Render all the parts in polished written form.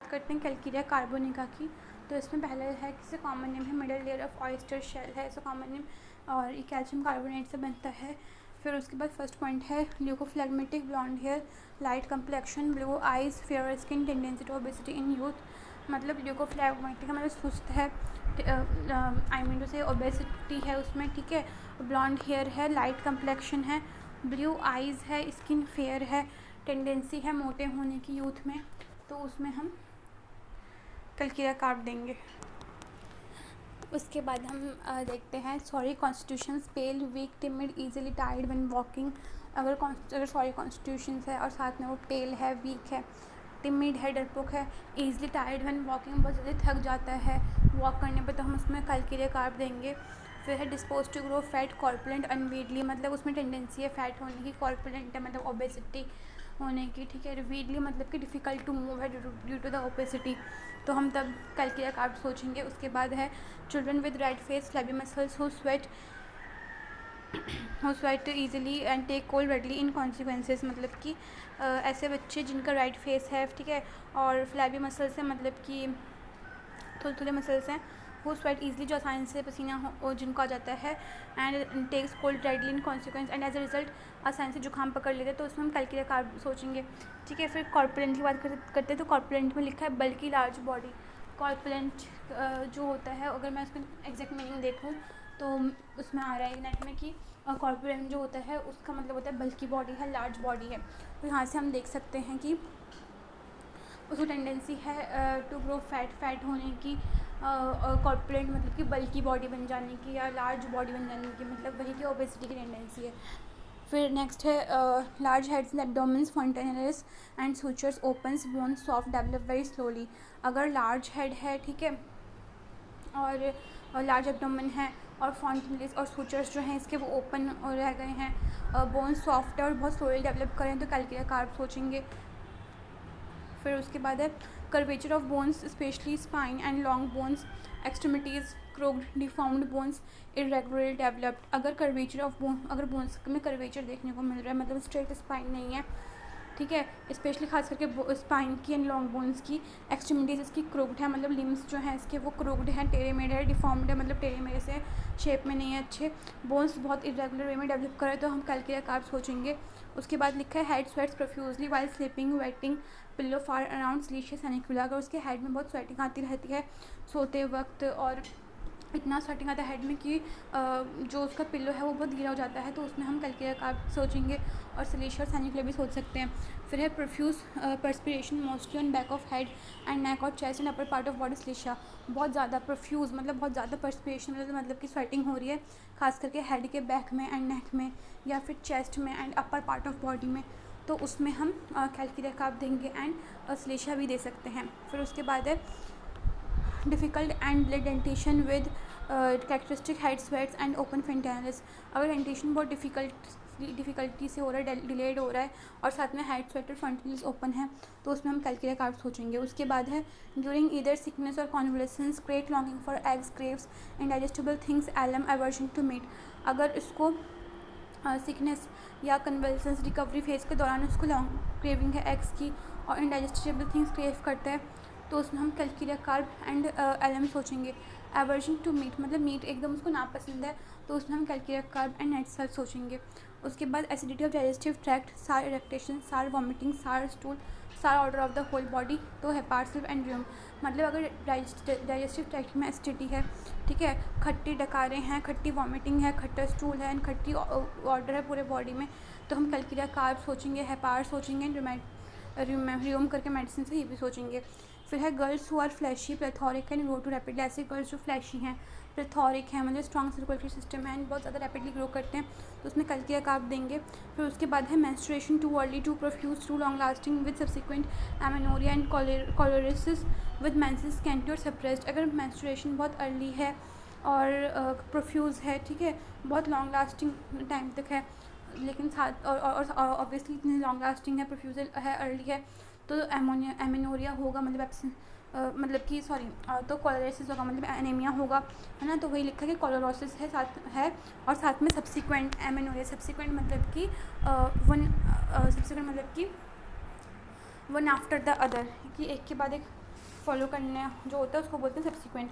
करते हैं calcarea carbonica की। तो इसमें पहले है किसी कॉमन नेम है middle layer of oyster shell है, इसका कॉमन नेम, और ये कैल्शियम कार्बोनेट से बनता है। फिर उसके बाद फर्स्ट पॉइंट है leucophlegmatic, blond hair, light complexion, blue eyes, fair skin, tendency to obesity in youth. मतलब ल्यूकोफ्लेगमेटिक मतलब सुस्त है, I mean to say obesity है उसमें, ठीक है। ब्लॉन्ड हेयर है, लाइट कम्प्लेक्शन है, ब्लू आइज़ है, स्किन फेयर है, टेंडेंसी है मोटे होने की यूथ में, तो उसमें हम कैल्केरिया कार्ब देंगे। उसके बाद हम देखते हैं sorry constitution, pale, weak, timid, easily tired when walking. अगर सॉरी कॉन्स्टिट्यूशन है और साथ में वो पेल है, वीक है, टिमिड है, डरपोक है, ईजिली टायर्ड व्हेन वॉकिंग, बहुत जल्दी थक जाता है वॉक करने पे, तो हम उसमें कैल्केरिया कार्ब देंगे। फिर है dispose to grow fat, corpulent, अनवीडली, मतलब उसमें टेंडेंसी है फैट होने की, कॉर्पुलेंट है मतलब ओबेसिटी होने की, ठीक है। रिवीडली मतलब कि डिफ़िकल्ट टू मूव है ड्यू टू द ओबेसिटी, तो हम तब कैल्केरिया कार्ब सोचेंगे। उसके बाद है children with red face, flabby muscles, who sweat easily and take cold readily in consequences, मतलब कि ऐसे बच्चे जिनका रेड फेस है, ठीक है, और फ्लैबी मसल्स है, मतलब कि थुलथुले मसल्स हैं, वो स्वेट ईजिली, जो आसानी से पसीना हो जिनको आ जाता है, and takes cold readily in consequence, and as a result आसानी से जुकाम पकड़ लेते हैं, तो उसमें हम कैल्केरिया कार्ब सोचेंगे, ठीक है। फिर कॉर्पुलेंट की बात करते हैं, तो कॉर्पुलेंट में लिखा है बल्कि लार्ज बॉडी। कॉर्पुलेंट जो होता है, अगर मैं उसका एग्जैक्ट मीनिंग देखूँ तो उसमें आ रहा है नेट में कि कॉर्पुलेंट जो होता है उसका मतलब होता है बल्कि बॉडी है, लार्ज बॉडी है। तो यहाँ से हम देख सकते हैं कि उसको टेंडेंसी है टू ग्रो फैट होने की, कॉर्पुलेंट मतलब कि बल्कि बॉडी बन जाने की या लार्ज बॉडी बन जाने की, मतलब वही की ओबेसिटी की टेंडेंसी है। फिर नेक्स्ट है large heads in abdomens, fontanelles and sutures opens, bones soft develop very slowly. अगर लार्ज हेड है, ठीक है, और लार्ज एब्डोमेन है, और फॉन्टेनरिस और सूचर्स जो हैं इसके वो ओपन रह गए हैं, बोन्स सॉफ्ट है और बहुत स्लोली डेवलप करें, तो कैल्केरिया कार्ब सोचेंगे। फिर उसके बाद है curvature of bones specially spine and long bones, extremities crooked, deformed bones, irregularly developed. अगर कर्वेचर ऑफ बोन, अगर बोन्स में कर्वेचर देखने को मिल रहा है, मतलब स्ट्रेट स्पाइन नहीं है, ठीक है, स्पेशली खास करके स्पाइन की एंड लॉन्ग बोन्स की, एक्सट्रीमिटीज़ इसकी क्रोक्ड है, मतलब लिम्स जो हैं इसके वो क्रोक्ड हैं, टेढ़े मेढ़े है, डिफॉर्म्ड है मतलब टेढ़े मेढ़े से शेप में नहीं है अच्छे, बोन्स बहुत इरेगुलर वे में डेवलप करे, तो हम कैल्केरिया कार्ब सोचेंगे। उसके बाद लिखा है head sweats profusely while sleeping, wetting pillow far around silicea sanicula. अगर उसके हेड में बहुत स्वेटिंग आती रहती है सोते वक्त, और इतना स्वेटिंग आता है हेड में कि जो उसका पिल्लो है वो बहुत गीला हो जाता है, तो उसमें हम कैल्केरिया कार्ब सोचेंगे, और सिलिशियस एनिकुला भी सोच सकते हैं। फिर है profuse perspiration mostly on back of head and neck और chest and upper part of body, silicea. बहुत ज़्यादा प्रोफ्यूज मतलब बहुत ज़्यादा पर्सपिरेशन मतलब कि स्वेटिंग हो रही है, खास करके हेड के बैक में एंड नेक में, या फिर चेस्ट में and upper part of body में, तो उसमें हम कैल्केरिया कार्ब देंगे, एंड स्लेशिया भी दे सकते हैं। फिर उसके बाद है difficult and blood dentition with characteristic head sweats and open fontanelles. अगर डेंटेशन बहुत डिफ़िकल्टी से हो रहा है, डिलेड हो रहा है, और साथ में हेड स्वेट और फेंटेनलिस ओपन है, तो उसमें हम कैल्केरिया कार्ब सोचेंगे। उसके बाद है ड्यूरिंग ईदर सिकनेस और convalescence, great longing for eggs, graves, indigestible things, alum, aversion to meat. अगर इसको सिकनेस या कन्वल्सेंस रिकवरी फेज़ के दौरान उसको लॉन्ग क्रेविंग है एग्स की, और इनडाइजेस्टेबल थिंग्स क्रेव करता है, तो उसमें हम कैल्केरिया कार्ब एंड एलम सोचेंगे। एवर्जन टू मीट मतलब मीट एकदम उसको नापसंद है, तो उसमें हम calcarea carb and net cell सोचेंगे। उसके बाद एसिडिटी ऑफ डाइजेस्टिव ट्रैक्ट, सार इरेक्टेशन, सार vomiting, sour stool, sour odour of the whole body, तो हेपार्सिव एंड र्यूम। मतलब अगर डाइजेस्टिव ट्रैक्ट में एसिडिटी है, ठीक है, खट्टी डकारें हैं, खट्टी वॉमिटिंग है, खट्टा स्टूल है, एंड खट्टी ऑर्डर है पूरे बॉडी में, तो हम कैल्केरिया कार्ब सोचेंगे, हेपार सोचेंगे, र्यूम करके मेडिसिन से ये भी सोचेंगे। फिर है girls who are fleshy, plethoric and grow too rapidly. ऐसे गर्ल्स जो फ्लैशी हैं, प्लेथोरिक हैं, मतलब स्ट्रॉन्ग सर्कुलेटरी सिस्टम है एंड बहुत ज़्यादा रैपिडली ग्रो करते हैं, तो उसमें कैल्केरिया कार्ब देंगे। फिर उसके बाद है menstruation too early, too profuse, too long lasting with subsequent amenorrhoea and chlorosis with menses scanty और सप्रेस्ड। अगर मेंस्ट्रुएशन बहुत अर्ली है और प्रोफ्यूज़ है, ठीक है, बहुत लॉन्ग लास्टिंग टाइम तक है, लेकिन साथ और ऑब्वियसली इतनी लॉन्ग लास्टिंग है, प्रोफ्यूजल है, अर्ली है, तो एमेनोरिया होगा, मतलब कि सॉरी, तो कोलोरेसिस होगा, मतलब एनीमिया होगा, है ना। तो वही लिखा है कि कोलोरोसिस है साथ है, और साथ में सब्सिक्वेंट एमेनोरिया। सब्सिक्वेंट मतलब कि सब्सिक्वेंट मतलब कि वन आफ्टर द अदर, कि एक के बाद एक फॉलो करना जो होता है उसको बोलते हैं सब्सिक्वेंट।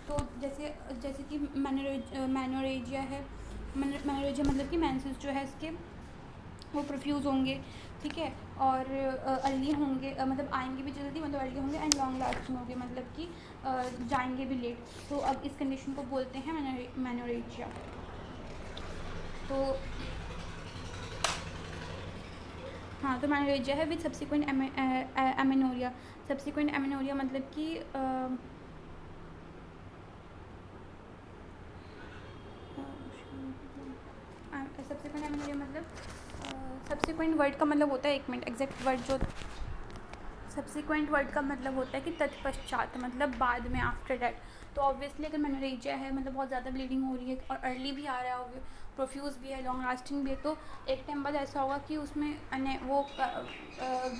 तो जैसे कि मैनोरेजिया है, मैनोरेजिया मतलब कि मेंसेस जो है इसके वो प्रोफ्यूज़ होंगे, ठीक है, और अर्ली होंगे, मतलब आएंगे भी जल्दी, मतलब अर्ली होंगे, एंड लॉन्ग लास्टिंग होंगे, मतलब कि जाएंगे भी लेट। तो अब इस कंडीशन को बोलते हैं मैनोरेजिया। तो हाँ, तो मैनोरेजिया है with subsequent amenorrhoea. Subsequent amenorrhoea मतलब कि सब्सिक्वेंट एमेनोरिया मतलब सब्सिक्वेंट वर्ड का मतलब होता है, 1 मिनट, एग्जैक्ट वर्ड जो सब्सिक्वेंट वर्ड का मतलब होता है कि तत्पश्चात, मतलब बाद में, आफ्टर डैट। तो ऑब्वियसली अगर मैनोरेजिया है, मतलब बहुत ज़्यादा ब्लीडिंग हो रही है और अर्ली भी आ रहा है, प्रोफ्यूज़ भी है, लॉन्ग लास्टिंग भी है, तो एक टाइम बाद ऐसा होगा कि उसमें वो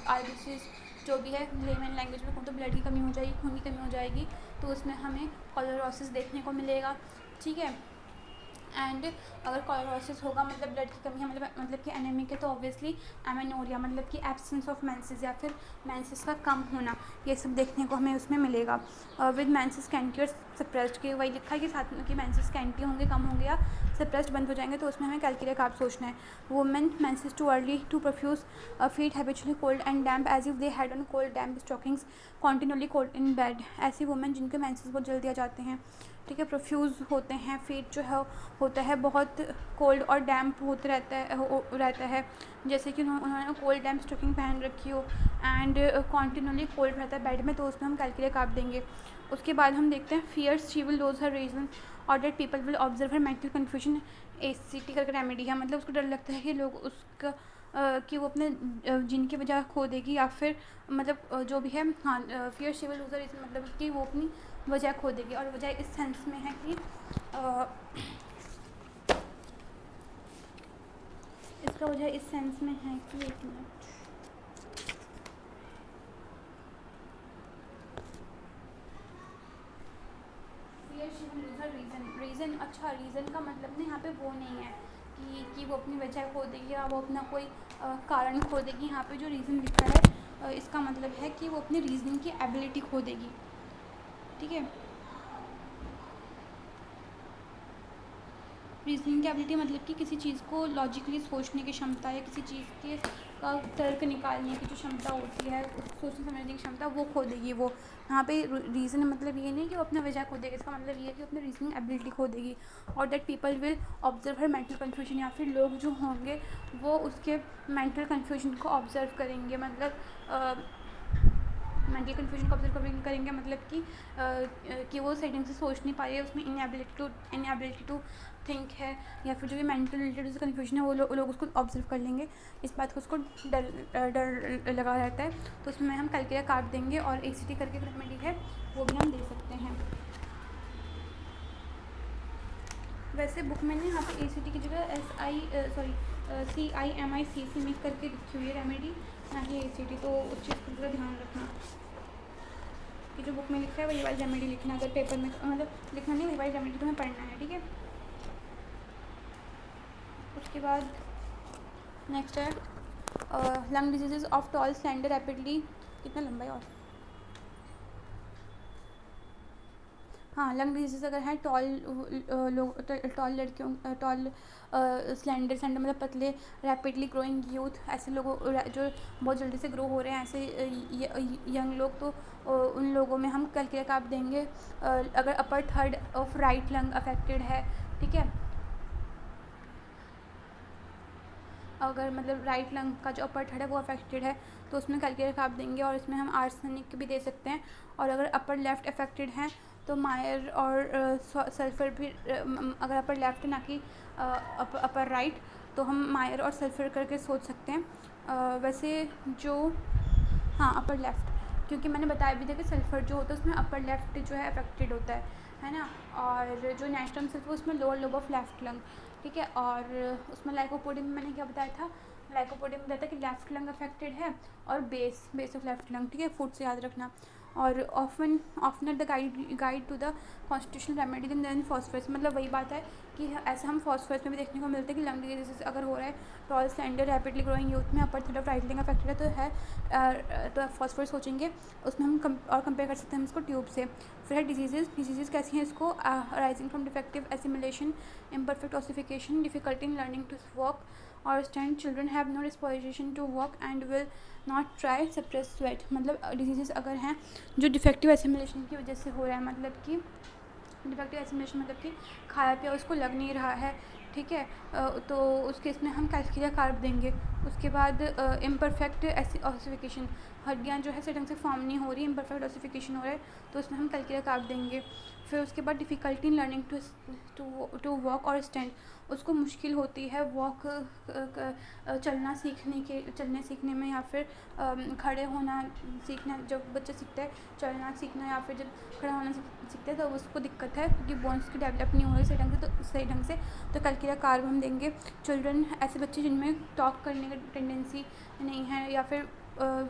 आरबीसीज जो भी है, लेमन लैंग्वेज में कहूँ तो ब्लड की कमी हो जाएगी, खून की कमी हो जाएगी, तो उसमें हमें कोलेरोसिस देखने को मिलेगा, ठीक है। एंड अगर कोलेरोसिस होगा मतलब ब्लड की कमी है, मतलब कि एनीमिक है, तो ऑब्वियसली एमेनोरिया मतलब कि एब्सेंस ऑफ मेंसेस या फिर मेंसेस का कम होना, ये सब देखने को हमें उसमें मिलेगा। विद मेंसेस कैंटी और सप्रेस्ड, के वही लिखा है कि साथ में कि मेंसेस कैंटी होंगे, कम होंगे या सप्रेस्ड बंद हो जाएंगे, तो उसमें हमें कैलकुलेट कार्ब सोचना है। Women menses too early too profuse feet habitually cold and damp as if they had on cold damp stockings continually cold in bed. ऐसी वुमेन जिनके मेंसेस बहुत जल्दी आ जाते हैं, ठीक है, प्रोफ्यूज़ होते हैं, फीट जो है होता है बहुत कोल्ड और डैम्प होते रहता है, जैसे कि उन्होंने कोल्ड डैम्प स्टॉकिंग पहन रखी हो, एंड कॉन्टिन्यूअली कोल्ड रहता है बेड में, तो उसमें हम कैलकुलेट कार्ब देंगे। उसके बाद हम देखते हैं fears she will lose her reason और that people will observe her mental confusion. ACT करके रेमेडी है, मतलब उसको डर लगता है कि लोग उसका कि वो अपने जिनकी वजह खो देगी, या फिर मतलब जो भी है, हाँ, fear she will lose her reason मतलब कि वो अपनी वजह खो देगी, और वजह इस सेंस में है कि इसका वजह इस सेंस में है कि, एक मिनट, रीज़न, अच्छा, रीज़न का मतलब ना यहाँ पे वो नहीं है कि वो अपनी वजह खो देगी या वो अपना कोई कारण खो देगी। यहाँ पे जो रीज़न लिखा है इसका मतलब है कि वो अपनी रीजनिंग की एबिलिटी खो देगी, ठीक है। रीजनिंग की एबिलिटी मतलब कि किसी चीज़ को लॉजिकली सोचने की क्षमता, या किसी चीज़ के का तर्क निकालने की जो क्षमता होती है, सोचने समझने की क्षमता, वो खो देगी वो। यहाँ पे रीज़न मतलब ये नहीं कि वो अपने वजह खो देगी, इसका मतलब ये है कि अपनी रीजनिंग एबिलिटी खो देगी। और that people will observe her mental confusion, या फिर लोग जो होंगे वो उसके मेंटल कन्फ्यूजन को ऑब्जर्व करेंगे, मतलब मेंटल कन्फ्यूजन को ऑब्जर्व करेंगे, मतलब कि वो सेटिंग से सोच नहीं पा रही है, उसमें इनएबिलिटी टू थिंक है, या फिर जो भी मेंटल रिलेटेड कन्फ्यूजन है वो लोग उसको ऑब्जर्व कर लेंगे, इस बात को उसको डर लगा रहता है, तो उसमें हम कैलकुलेट कार्ब देंगे, और ACT करके रेमेडी है वो भी हम दे सकते हैं। वैसे बुक में ना यहाँ पे ACT की जगह CIMICC मिक्स करके लिखी हुई है रेमेडी, ना कि ACT, तो उस चीज़ का पूरा ध्यान रखना कि जो बुक में लिखा है वही वाली रेमेडी लिखना, अगर पेपर में मतलब लिखना नहीं, वही वाली रेमेडी तुम्हें पढ़ना है, ठीक है। उसके बाद नेक्स्ट है lung diseases of tall slender rapidly, कितना लंबा है, और हाँ, लंग डिजीज अगर है टॉल लोग, टॉल लड़कियों, टॉल स्लेंडर मतलब पतले, रैपिडली ग्रोइंग यूथ, ऐसे लोगों जो बहुत जल्दी से ग्रो हो रहे हैं, ऐसे यंग लोग, तो उन लोगों में हम कैलकुलेट कार्ब देंगे। अगर upper third of right lung affected है, ठीक है, अगर मतलब राइट लंग का जो अपर थर्ड है वो अफेक्टेड है, तो उसमें कैलकुलेट कार्ब देंगे, और इसमें हम आर्सेनिक भी दे सकते हैं। और अगर अपर लेफ्ट अफेक्टेड हैं तो मायर और सल्फ़र भी, अगर अपर लेफ्ट ना कि अपर राइट, तो हम मायर और सल्फ़र करके सोच सकते हैं। वैसे जो, हाँ, अपर लेफ्ट, क्योंकि मैंने बताया भी था कि सल्फ़र जो होता है उसमें अपर लेफ्ट जो है अफेक्टेड होता है ना, और जो नेस्ट्रम सल्फ़र उसमें lower lobe of left lung, ठीक है। और उसमें लाइकोपोडियम में मैंने क्या बताया था लाइकोपोडियम बताता है कि लेफ्ट लंग अफेक्टेड है और बेस ऑफ लेफ्ट लंग, ठीक है, फूड से याद रखना। और oftener the guide to the constitutional remedy then phosphorus, मतलब वही बात है कि ऐसा हम फॉस्फरस में भी देखने को मिलता है कि लंग डिजीज अगर हो रहा है tall slender rapidly growing youth में upper third of right lung affected है तो फॉस्फरस सोचेंगे उसमें हम कंपेयर कर सकते हैं इसको ट्यूब से। फिर है डिजीज़ कैसी हैं इसको, arising from defective assimilation, imperfect ossification, difficulty in learning to walk और stand, children have no disposition to walk and will not try, suppress sweat, मतलब डिजीज़ अगर हैं जो डिफेक्टिव एसिमिलेशन की वजह से हो रहा है, मतलब कि डिफेक्टिव एसिमिलेशन मतलब कि खाया पिया उसको लग नहीं रहा है, ठीक है, तो उस केस में हम कैल्शियम कार्ब देंगे। उसके बाद इम्परफेक्ट ऑसिफिकेशन, हड्डियाँ जो है सही ढंग से फॉर्म नहीं हो रही, इम्परफेक्ट ऑसिफिकेशन हो रहा है तो उसमें हम कैल्शियम कार्ब देंगे। फिर उसके बाद difficulty in learning to walk और स्टैंड, उसको मुश्किल होती है वॉक चलने सीखने में या फिर खड़े होना सीखना, जब बच्चा सीखता है चलना सीखना या फिर जब खड़ा होना सीखते हैं तो उसको दिक्कत है क्योंकि बोन्स की डेवलप नहीं हो रही सही ढंग से तो कैल्शियम कार्ब हम देंगे। चिल्ड्रन, ऐसे बच्चे जिनमें टॉक करने की टेंडेंसी नहीं है या फिर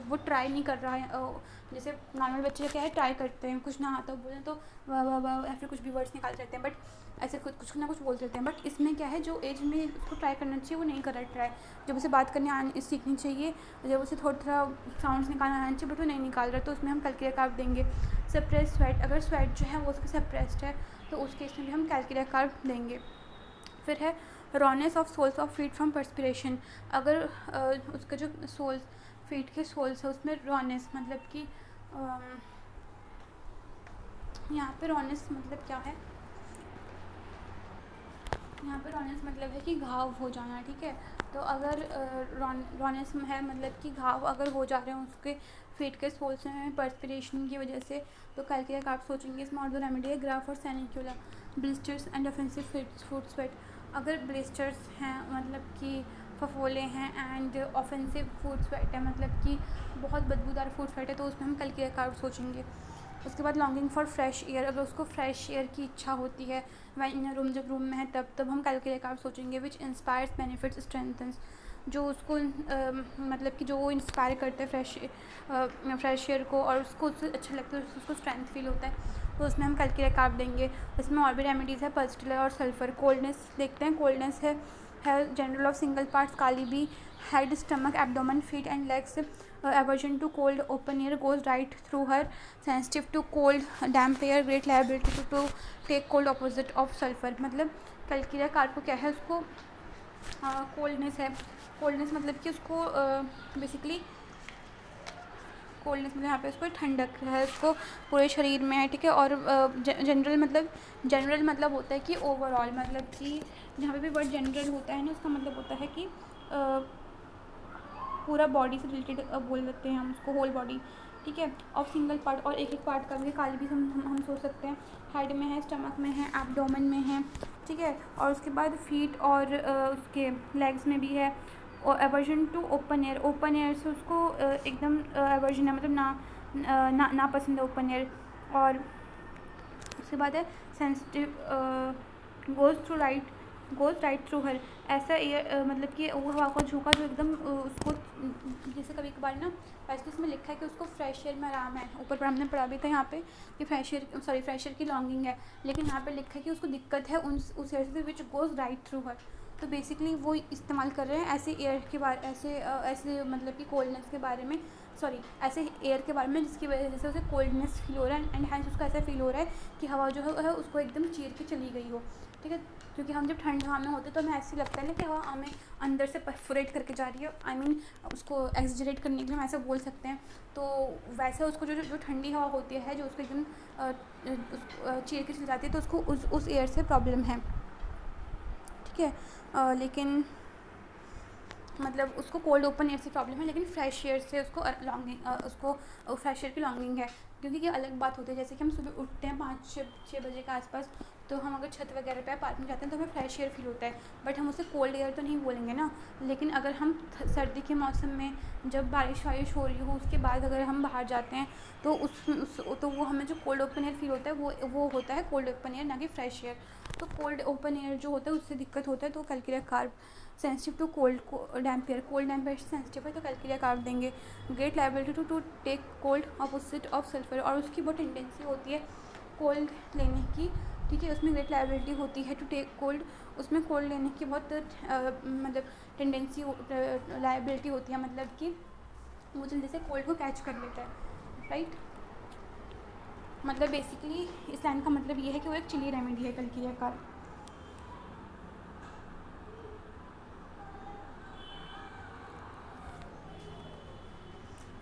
वो ट्राई नहीं कर रहा है, जैसे नॉर्मल बच्चे क्या है ट्राई करते हैं, कुछ ना आता बोलें तो वाह वाह वाह या फिर कुछ भी वर्ड्स निकाल देते हैं, बट ऐसे कुछ ना कुछ बोल देते हैं। बट इसमें क्या है जो एज में उसको ट्राई करना चाहिए वो नहीं कर रहा है ट्राई, जब उसे बात करने सीखनी चाहिए, जब उसे थोड़ा साउंड्स निकालना आना चाहिए बट वो नहीं निकाल रहा तो उसमें हम कैल्शियम कार्ब देंगे। सप्रेस स्वेट, अगर स्वेट जो है वो उसका सप्रेस्ड है तो उस केस में भी हम कैल्शियम कार्ब देंगे। फिर है rawness of soles of feet from perspiration, अगर उसका जो सोल्स फीट के सोल्स है उसमें रॉनेस मतलब कि यहाँ पे रॉनेस मतलब क्या है, यहाँ पे रॉनेस मतलब है कि घाव हो जाना, ठीक है, तो अगर रॉनेस है मतलब कि घाव अगर हो जा रहे हैं उसके फीट के सोल्स में पर्सपिरेशन की वजह से तो कैल्शियम कार्ब सोचेंगे। इसमें और दो रेमेडी है, ग्राफ और sanicula, blisters and offensive foot sweat, अगर ब्लिस्टर्स हैं मतलब कि फफोले हैं एंड ऑफेंसिव फूड स्वेट है मतलब कि बहुत बदबूदार फूड स्वेट है तो उसमें हम कैल्शियम कार्ब सोचेंगे। उसके बाद लॉन्गिंग फॉर फ्रेश एयर, अगर उसको फ्रेश एयर की इच्छा होती है वह इन रूम जब रूम में है तब हम कैल्शियम कार्ब सोचेंगे। विच इंस्पायर्स बेनिफिट्स स्ट्रेंथन्स, जो उसको मतलब कि जो वो इंस्पायर करते हैं फ्रेश एयर को और उसको उससे अच्छा लगता है उसको स्ट्रेंथ फील होता है तो उसमें हम कैल्शियम कार्ब देंगे। इसमें और भी रेमेडीज़ है, पल्स्टिलर और सल्फर। कोल्डनेस देखते हैं, कोल्डनेस है जनरल ऑफ सिंगल पार्ट्स, काली बी, head, stomach, abdomen, feet and legs, aversion to cold, open air goes right through her, sensitive to cold, damp air, great liability to take cold, opposite of sulfur, मतलब calcium carb को क्या है उसको coldness है, coldness मतलब कि उसको basically coldness मतलब यहाँ पे उसको ठंडक है उसको पूरे शरीर में है, ठीक है, और जनरल मतलब होता है कि ओवरऑल, मतलब कि जहाँ पे भी वर्ड जनरल होता है ना उसका मतलब होता है कि पूरा बॉडी से रिलेटेड बोल सकते हैं हम उसको, होल बॉडी, ठीक है, और सिंगल पार्ट और एक पार्ट का भी काली भी हम सोच सकते हैं, हेड में है, स्टमक में है, एब्डोमेन में है, ठीक है, और उसके बाद फीट और उसके लेग्स में भी है। और एवर्जन टू ओपन एयर से उसको एकदम एवर्जन है मतलब ना पसंद है ओपन एयर। और उसके बाद है सेंसिटिव गोज़ राइट थ्रू हर, ऐसा एयर मतलब कि वो हवा का झोंका जो एकदम उसको, जैसे कभी कभार ना वैसे इसमें लिखा है कि उसको फ्रेश एयर में आराम है, ऊपर पर हमने पढ़ा भी था यहाँ पे कि फ्रेश एयर की लॉन्गिंग है, लेकिन यहाँ पे लिखा है कि उसको दिक्कत है उस एयर से विच गोज़ राइट थ्रू हर, तो बेसिकली वो इस्तेमाल कर रहे हैं ऐसे एयर के बारे ऐसे मतलब कि कोल्डनेस के बारे में, ऐसे एयर के बारे में जिसकी वजह से उसे कोल्डनेस फील हो रहा है एंड हैंस उसको ऐसा फील हो रहा है कि हवा जो है उसको एकदम चीर के चली गई हो, ठीक है, क्योंकि हम जब ठंड हवा में होते तो हमें ऐसे लगता है ना कि हवा हमें अंदर से परफोरेट करके जा रही है, आई मीन उसको एक्सजरेट करने के लिए हम ऐसा बोल सकते हैं, तो वैसे उसको जो ठंडी हवा होती है जो उसको एकदम चीर के चली जाती है तो उसको उस एयर से प्रॉब्लम है, ठीक है, लेकिन मतलब उसको कोल्ड ओपन एयर से प्रॉब्लम है, लेकिन फ्रेश एयर से उसको फ्रेश एयर की लॉन्गिंग है, क्योंकि ये अलग बात होती है, जैसे कि हम सुबह उठते हैं 5-6 बजे के आसपास, तो हम अगर छत वगैरह पे पार्क में जाते हैं तो हमें फ्रेश एयर फील होता है, बट हम उसे कोल्ड एयर तो नहीं बोलेंगे ना, लेकिन अगर हम सर्दी के मौसम में जब बारिश वारिश हो रही हो उसके बाद अगर हम बाहर जाते हैं तो तो वो हमें जो कोल्ड ओपन एयर फील होता है वो होता है कोल्ड ओपन एयर, ना कि फ्रेश एयर। तो कोल्ड ओपन एयर जो होता है उससे दिक्कत होता है तो calcium carb sensitive to cold damp air, cold damp air sensitive है तो कैलकेरिया कार्ब देंगे। Great liability to take cold opposite of sulphur, और उसकी बहुत टेंडेंसी होती है कोल्ड लेने की, ठीक है, उसमें ग्रेट लाइबिलिटी होती है टू टेक कोल्ड, उसमें कोल्ड लेने की बहुत मतलब टेंडेंसी लाइबिलिटी होती है, मतलब कि वो जल्दी से कोल्ड को कैच कर लेता है, राइट। मतलब बेसिकली इस लाइन का मतलब ये है कि वो एक चिली रेमेडी है कैलकेरिया कार्ब।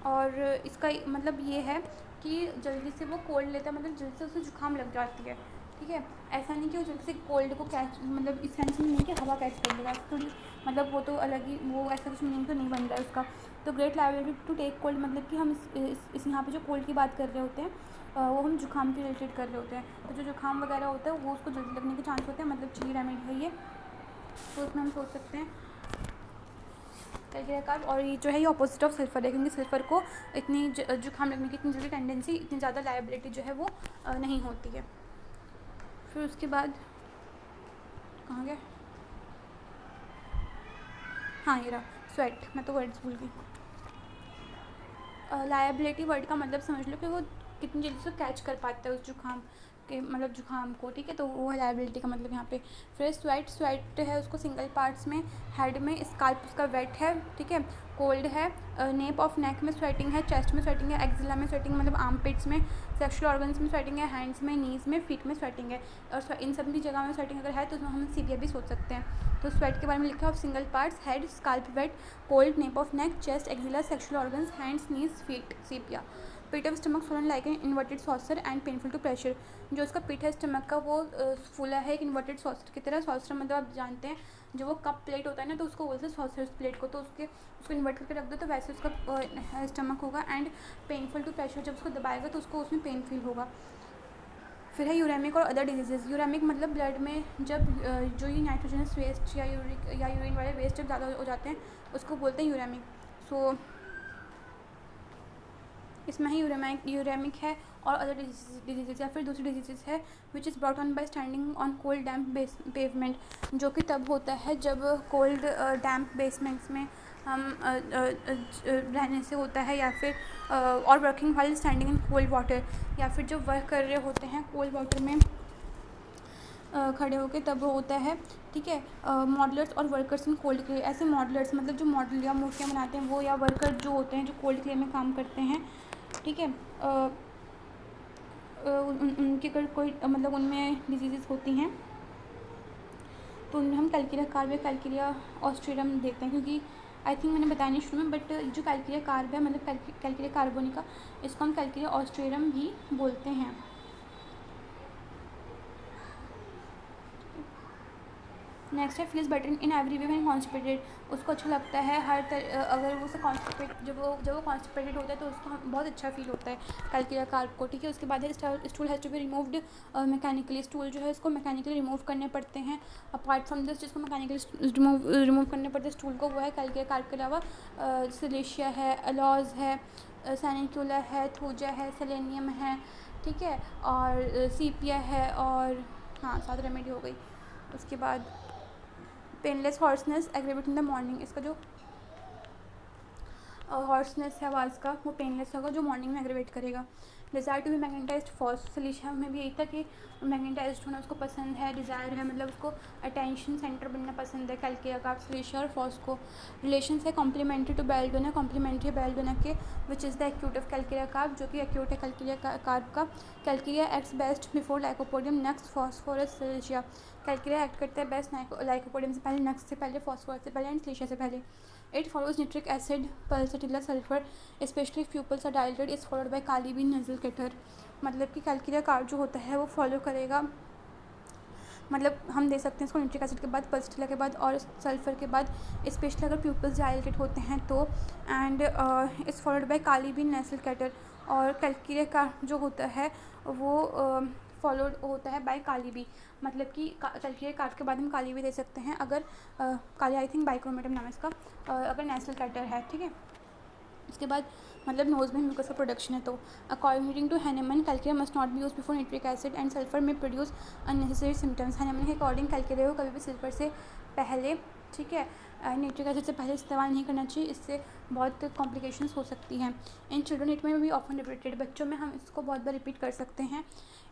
और इसका मतलब ये है कि जल्दी से वो कोल्ड लेता है, मतलब जल्दी से उसे जुकाम लग जाती है, ठीक है। ऐसा नहीं कि वो जल्दी से कोल्ड को कैच, मतलब इस सेंस में नहीं कि हवा कैच कर लेगा, थोड़ी मतलब वो तो अलग ही, वो ऐसा कुछ मीनिंग तो नहीं बन रहा है उसका। तो great liability to take cold मतलब कि हम इस यहाँ पे जो कोल्ड की बात कर रहे होते हैं वो हम जुकाम के रिलेटेड कर रहे होते हैं, तो जो जुकाम वगैरह होता है वो उसको जल्दी लगने के चांस होते हैं, मतलब चिली रेमेडी है ये, तो उसमें हम सोच सकते हैं कैलकेरिया कार्ब। और ये जो है ये ऑपोजिट ऑफ सल्फर है, क्योंकि सल्फर को इतनी जुकाम लगने की इतनी जल्दी टेंडेंसी, इतनी ज़्यादा लाइबिलिटी जो है वो नहीं होती है। फिर उसके बाद कहाँ गया, हाँ ये रहा स्वेट, मैं तो वर्ड्स भूल गई। लाइबिलिटी वर्ड का मतलब समझ लो कि वो कितनी जल्दी से कैच कर पाता है उस जुकाम के, मतलब जुकाम को, ठीक है, तो वो है लाइबिलिटी का मतलब यहाँ पे। फिर स्वेट है उसको सिंगल पार्ट्स में, हेड में, स्काल्प उसका वेट है, ठीक है, कोल्ड है, नेप ऑफ नेक में स्वेटिंग है, चेस्ट में स्वेटिंग है, एक्जिला में स्वेटिंग मतलब आर्म पिट्स में, सेक्शुअल ऑर्गन्स में स्वेटिंग है, हैंड्स में, नीज में, फीट में स्वेटिंग है, और इन सभी जगह में स्वेटिंग अगर है तो उसमें हम सीवियर भी सोच सकते हैं। तो स्वेट के बारे में लिखा है of single parts, head, scalp, wet, cold, nape of neck, chest, axilla, sexual organs, hands, knees, feet, sepia. Pit of stomach swollen like an inverted saucer and painful to pressure, जो उसका पिट है stomach का वो फूला है एक inverted saucer की तरह। सॉसर मतलब आप जानते हैं जो वो कप प्लेट होता है ना, तो उसको बोलते हैं सॉसर प्लेट को, तो उसको इन्वर्ट करके रख दो तो वैसे उसका स्टमक होगा। एंड पेनफुल टू प्रेशर, जब उसको दबाएगा तो उसको उसमें पेन फील होगा। फिर है यूरेमिक और अदर डिजीजेज। यूरेमिक मतलब ब्लड में जब जो ये नाइट्रोजनस वेस्ट या यूरिन वाले वेस्ट जब ज़्यादा हो जाते हैं उसको बोलते हैं यूरेमिक। सो इसमें ही यूरेमिक है और अदर डिजीजेज या फिर दूसरी डिजीजेज है which is brought on by standing on cold damp pavement, जो कि तब होता है जब कोल्ड डैम्प बेसमेंट्स में हम रहने से होता है, या फिर और working while standing in cold water, या फिर जब वर्क कर रहे होते हैं कोल्ड वाटर में खड़े होकर तब होता है, ठीक है। मॉडलर्स और वर्कर्स इन कोल्ड क्ले, ऐसे मॉडलर्स मतलब जो मॉडल या मूर्तियाँ बनाते हैं वो, या वर्कर जो होते हैं जो कोल्ड क्ले में काम करते हैं, ठीक है, उनके अगर कोई मतलब उनमें डिजीज़ होती हैं तो उनमें हम कैलकेरिया कार्ब या कैलकेरिया ऑस्ट्रेरम देखते हैं, क्योंकि आई थिंक मैंने बताया नहीं शुरू में, बट जो कैलकेरिया कार्ब है मतलब कैलकेरिया कार्बोनिका, इसको हम कैलकेरिया ऑस्ट्रेरम भी बोलते हैं। नेक्स्ट है feels better in every way when constipated, उसको अच्छा लगता है अगर वो उसे कॉन्स्टिपेट जब वो कॉन्स्टिपेटेड होता है तो उसको बहुत अच्छा फील होता है कैलकेरिया कार्ब को, ठीक है। उसके बाद है stool has to be removed mechanically, stool जो है इसको मैकेनिकली रिमूव करने पड़ते हैं। अपार्ट फ्रॉम दिस जिसको मैकेनिकली रिमूव करने पड़ते हैं स्टूल को, वो है कैलकेरिया कार्ब के अलावा सिलेशिया है, अलॉज है, सैनिक्यूला है, थूजा है, सेलेनियम है, ठीक है, और सीपिया है, और हाँ 7 रेमेडी हो गई। उसके बाद painless hoarseness aggravate in the morning, इसका जो हॉर्सनेस है आवाज़ का वो पेनलेस होगा जो मॉर्निंग में एग्रेवेट करेगा। Desire to be magnetised phos, silicea में भी यही था कि मैग्नेटाइज्ड होना उसको पसंद है, डिज़ायर है मतलब उसको अटेंशन सेंटर बनना पसंद है कैलकेरिया कार्ब, सिलिशिया और फॉस को। रिलेशन है complementary to belladonna, complementary belladonna के which is the acute of calcarea carb, जो कि एक्यूट है कैलकेरिया कार्ब का। Calcarea acts best before lycopodium next phosphorus silicea, calcarea act करता है बेस्ट लाइकोपोडियम से पहले, नेक्स्ट से पहले, फॉस्फोरस से पहले एंड सिलिशिया से पहले। It follows nitric acid, pulsatilla, sulfur, especially if pupils are dilated, is followed by काली बीन nasal catheter, मतलब कि कैलकेरिया कार्ब जो होता है वो फॉलो करेगा, मतलब हम दे सकते हैं इसको निट्रिक एसिड के बाद, पल्सटिला के बाद और सल्फर के बाद, स्पेशली अगर प्यूपल्स डायलेटेड होते हैं तो। एंड इज़ फॉलोड बाय काली बीन नेसल कैटर, और कैलकेरिया कार्ब जो होता है वो फॉलोड होता है बाय काली बी, मतलब कि कैलकेरिया कार्ब के बाद हम काली बी दे सकते हैं अगर काली, आई थिंक बाइक्रोमेटम नाम है इसका, अगर नेशनल कैटर है, ठीक है। उसके बाद मतलब नोज़ में म्यूकस का प्रोडक्शन है तो according to Hahnemann calcarea must not be use before nitric acid and sulphur में प्रोड्यूस अननेसेसरी सिम्टम्स। हैनेमन के अकॉर्डिंग कैलकेरिया को कभी भी सल्फर से पहले, ठीक है, नाइट्रिक एसिड से पहले इस्तेमाल नहीं करना चाहिए, इससे बहुत कॉम्प्लिकेशंस हो सकती हैं। इन चिल्ड्रन इट में भी ऑफन रिपीटेड, बच्चों में हम इसको बहुत बार रिपीट कर सकते हैं।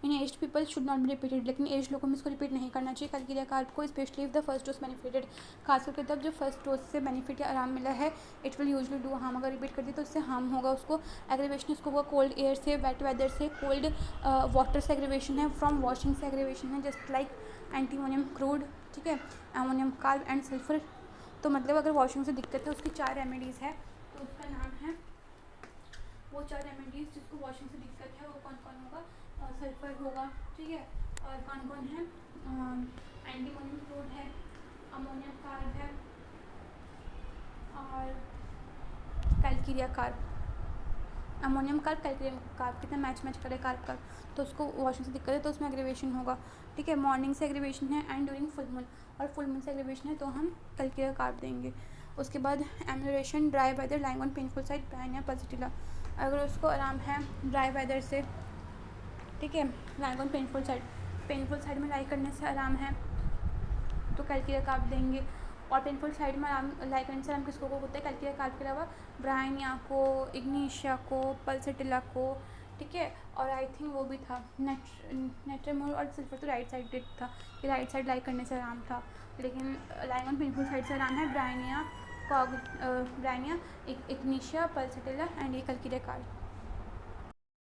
In aged people should not be repeated, लेकिन एज लोगों में इसको रिपीट नहीं करना चाहिए कैलकेरिया कार्ब को, specially if the first dose benefited, खास करके तब जो फर्स्ट डोज से बेनिफिट या आराम मिला है। It will usually do harm, अगर रिपीट कर दी तो उससे हार्म होगा उसको। एग्रीवेशन इसको होगा कोल्ड एयर से, वेट वेदर से, कोल्ड वाटर से एग्रीवेशन है, फ्रॉम वॉशिंग से एग्रीवेशन है, जस्ट लाइक एंटीमोनियम क्रूड, ठीक है, अमोनियम कार्ब एंड सल्फर। तो मतलब अगर वॉशिंग से दिक्कत है उसकी 4 रेमेडीज़ है, तो उसका नाम है वो 4 रेमेडीज़ जिसको वॉशिंग से दिक्कत है वो कौन कौन होगा। सल्फर होगा, ठीक है, और कौन कौन है, एंटीमोनियम क्लोराइड है, अमोनियम कार्ब है और calcarea carb. Ammonium carb, calcarea carb कितना मैच करे कार्ब, तो उसको वॉशिंग से दिक्कत है तो उसमें एग्रीवेशन होगा, ठीक है। मॉर्निंग से एग्रीवेशन है एंड ड्यूरिंग फुल मून, और फुल मून से एग्रीवेशन है तो हम कैलकेरिया कार्ब देंगे। उसके बाद amelioration dry weather lying on painful side, bryonia pulsatilla, अगर उसको आराम है ड्राई वेदर से, ठीक है, लाइंग ऑन पेनफुल साइड में लाई करने से आराम है तो कैलकेरिया कार्ब देंगे। और पेनफुल साइड में आराम लाई करने से आराम किसको को होता है, कैलकेरिया कार्ब के अलावा ब्रायनिया को, इग्निशिया को, पल्सिटिला को, ठीक है। और आई थिंक वो भी था नेट्रेमोर और सल्फर, तो राइट साइड था कि राइट साइड लाई करने से आराम था, लेकिन लाइंग ऑन पेनफुल साइड से आराम है ब्रायनिया, इग्निशिया, पल्सिटिला एंड ये कैलकेरिया कार्ब।